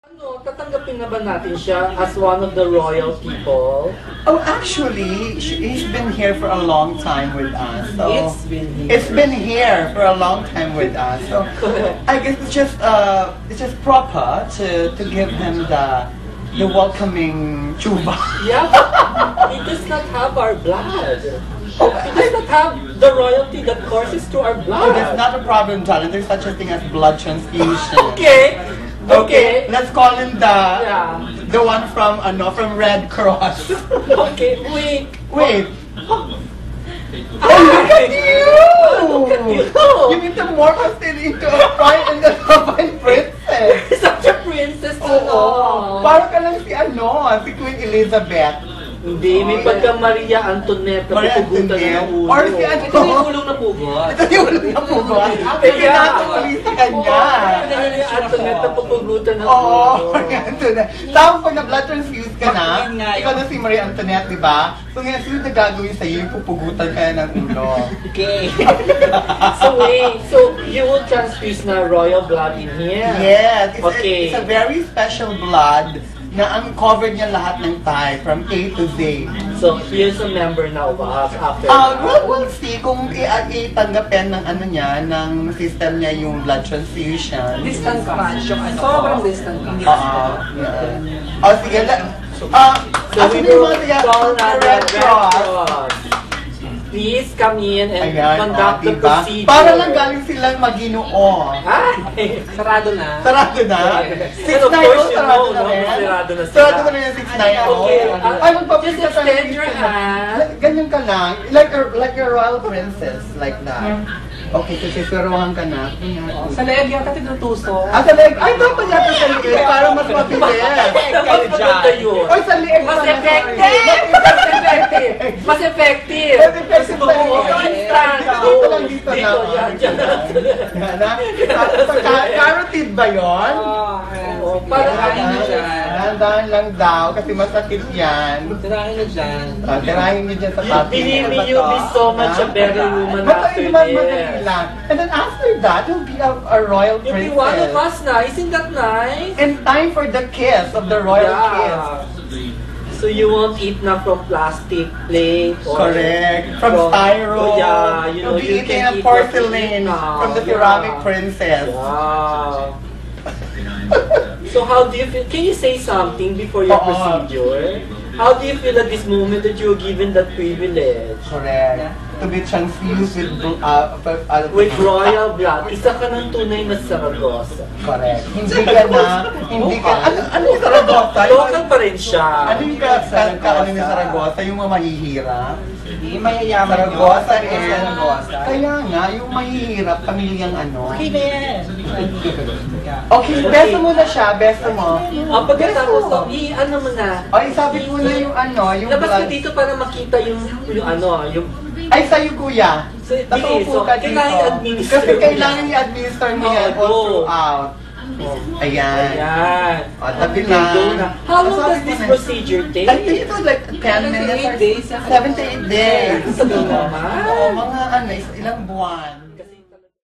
Ano, tatanggapin na ba natin siya as one of the royal people? Oh, actually, he's been here for a long time with us. So It's been here. for a long time with us. So I guess it's just proper to give him the welcoming chuba. Yeah, but he does not have our blood. He does not have the royalty that courses through our blood. Oh, that's not a problem, darling. There's such a thing as blood transfusion. Okay. Okay, let's call him Yeah. the one from Red Cross. Okay, wait. Wait. Ah, Look at you! Look at you! You need to morph us into a fine and a fine princess. You're such a princess to know. Parang ka lang si Queen Elizabeth. Hindi, may pagka Maria Antoinette na Maria pupugutan na Antoinette. ng ulo. Or si Ito yung ulong na pugot. Ito yung ulo na pugot. May kinakapuli sa kanya. Maria Antoinette na pupugutan ng Oo, ulo. Maria Antoinette. Tapos pag na-blood transfuse ka na, ikaw na si Maria Antoinette, di ba? So ngayon, sino na gagawin sa'yo yung pupugutan ka ng ulo? Okay. So wait, so you will transfuse na royal blood in here? Yes, Okay. it's a very special blood na ang covered niya lahat ng Thai from A to Z. So here's a member now of us after We'll see kung itanggapin ng ng system niya yung blood transfusion. Distant match yung ano. Sobrang distant match. Yeah. Sige. So Asan we yung will mga call na the Red Red Cross? Cross. Please come in and Ayan, conduct the diba? procedure. Para lang galing silang Maginoo. Ay! Sarado na. Sarado na? And of 6'9" course, you sarado know, na no, rin? sarado na sila. Sarado na rin yung 6'9". Okay, Ay, magpapit just ka extend your hand. Ganyan ka lang. Like a royal princess. Like that. Okay, kasi suruhan ka na. Sa leeg yata tinutusok. Sa leeg. Ay, dapat yata sa leeg. Para mas mabilis. Mas maganda yun. Oy, sa leeg. Mas pala, effective! sorry. Mas effective! Mas effective! Mas effective pa rin. Oo, instant. Dito lang, dito Dito, lang. yan, dyan. Carotid ba yun? Oo, parang Tirahin nyo dyan. Dahan lang daw kasi masakit yan. Tirahin nyo dyan. Tirahin niyo dyan sa papi. Believe me, you'll be so much a better woman after Madali this. lang. And then after that, you'll be a royal You'll be princess. one of us na. Isn't that nice? And time for the kiss of the royal kiss. So you won't eat na from plastic plate or Correct. From styro. Oh, yeah, you know, You'll be you eating can a eat porcelain what you eat from the now. ceramic Yeah. princess. Wow. So how do you feel? Can you say something before your Oo. procedure? How do you feel at this moment that you were given that privilege? Correct. To be transfused With royal blood, isa ka ng tunay na Saragossa. Correct. Hindi ka, ano yung Saragossa? Local pa rin siya. Ano yung ano yung Saragossa? Yung mga mahihirap? Hindi mayayaman Saragossa yun. eh. Saragossa. Kaya nga, yung mahihirap, pamilyang ano. Okay na yan. Okay, beso mo na siya, beso mo. Pagkatapos, Beso. ano mo na? Ay, sabi mo na yung yung Labas ka blood. dito para makita yung Ay, sa'yo kuya. Hindi, so, Nakaupo ka dito. kailangan i-administer Kasi mo kailangan i-administer mo yan Oo, all go. throughout. Ayan. Ayan. O, tabi Okay, na. go na. How long Sabi does mo this na. procedure take? I think it was like 10 minutes or 8 days. 7 to 8 days. Tagal naman. Oo, mga ilang buwan.